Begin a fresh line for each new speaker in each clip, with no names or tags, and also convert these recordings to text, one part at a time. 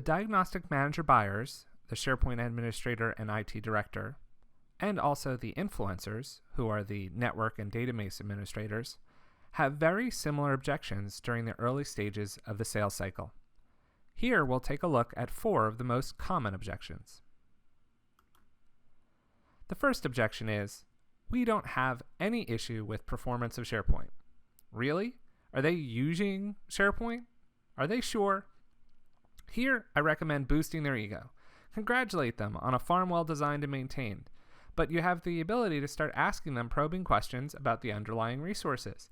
The Diagnostic Manager buyers, the SharePoint administrator and IT director, and also the influencers, who are the network and database administrators, have very similar objections during the early stages of the sales cycle. Here we'll take a look at 4 of the most common objections. The first objection is, we don't have any issue with performance of SharePoint. Really? Are they using SharePoint? Are they sure? Here, I recommend boosting their ego. Congratulate them on a farm well designed and maintained, but you have the ability to start asking them probing questions about the underlying resources.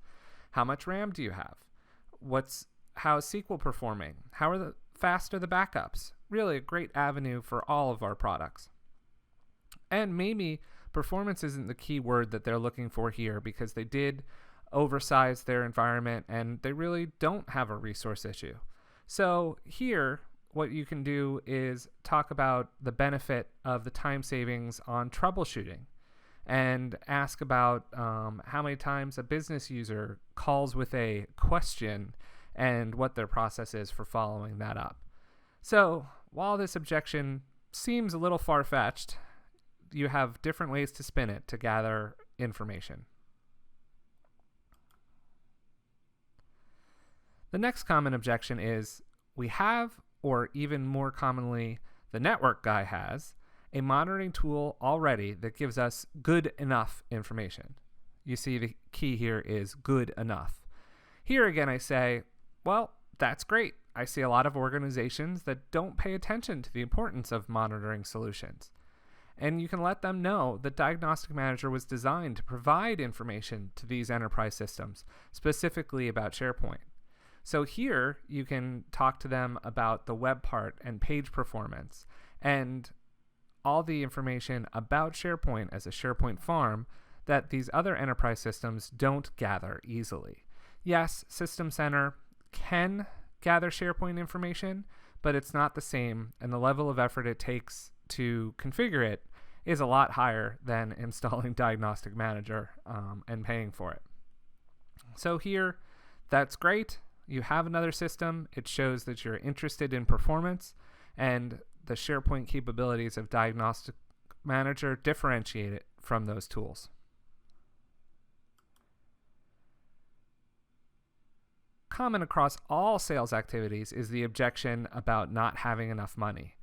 How much RAM do you have? How is SQL performing? How fast are the backups? Really a great avenue for all of our products. And maybe performance isn't the key word that they're looking for here because they did oversize their environment and they really don't have a resource issue. So here, what you can do is talk about the benefit of the time savings on troubleshooting and ask about how many times a business user calls with a question and what their process is for following that up. So while this objection seems a little far-fetched, you have different ways to spin it to gather information. The next common objection is we have, or even more commonly, the network guy has, a monitoring tool already that gives us good enough information. You see the key here is good enough. Here again I say, well, that's great. I see a lot of organizations that don't pay attention to the importance of monitoring solutions. And you can let them know that Diagnostic Manager was designed to provide information to these enterprise systems, specifically about SharePoint. So here you can talk to them about the web part and page performance and all the information about SharePoint as a SharePoint farm that these other enterprise systems don't gather easily. Yes, System Center can gather SharePoint information, but it's not the same, and the level of effort it takes to configure it is a lot higher than installing Diagnostic Manager and paying for it. So here, that's great. You have another system. It shows that you're interested in performance, and the SharePoint capabilities of Diagnostic Manager differentiate it from those tools. Common across all sales activities is the objection about not having enough money.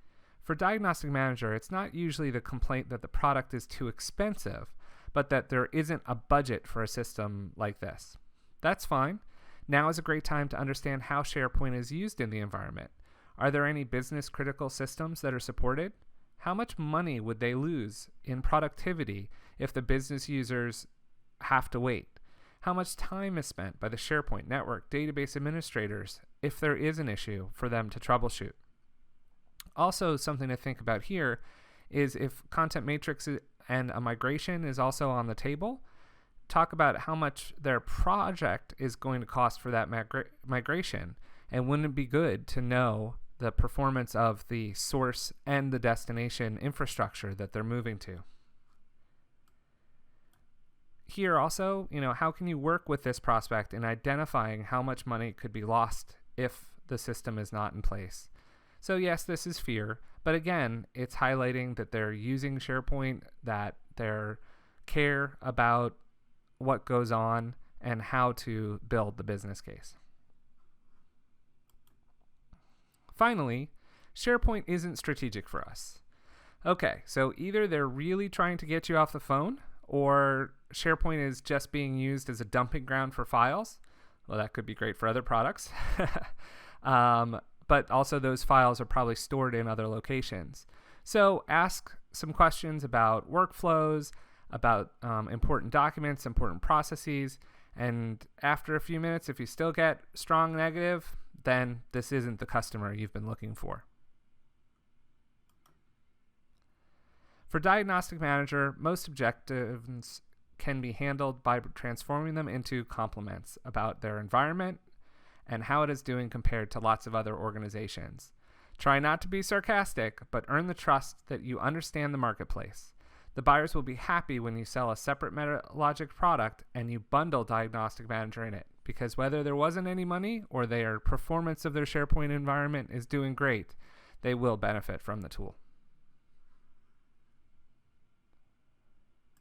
For Diagnostic Manager, it's not usually the complaint that the product is too expensive, but that there isn't a budget for a system like this. That's fine. Now is a great time to understand how SharePoint is used in the environment. Are there any business critical systems that are supported? How much money would they lose in productivity if the business users have to wait? How much time is spent by the SharePoint network database administrators if there is an issue for them to troubleshoot? Also, something to think about here is if content matrix and a migration is also on the table, talk about how much their project is going to cost for that migration. And wouldn't it be good to know the performance of the source and the destination infrastructure that they're moving to? Here also, how can you work with this prospect in identifying how much money could be lost if the system is not in place? So yes, this is fear, but again, it's highlighting that they're using SharePoint, that they care about what goes on and how to build the business case. Finally, SharePoint isn't strategic for us. Okay, so either they're really trying to get you off the phone, or SharePoint is just being used as a dumping ground for files. Well, that could be great for other products. But also those files are probably stored in other locations. So ask some questions about workflows, about important documents, important processes, and after a few minutes, if you still get strong negative, then this isn't the customer you've been looking for. For Diagnostic Manager, most objectives can be handled by transforming them into compliments about their environment and how it is doing compared to lots of other organizations. Try not to be sarcastic, but earn the trust that you understand the marketplace. The buyers will be happy when you sell a separate MetaLogic product and you bundle Diagnostic Manager in it, because whether there wasn't any money or their performance of their SharePoint environment is doing great, they will benefit from the tool.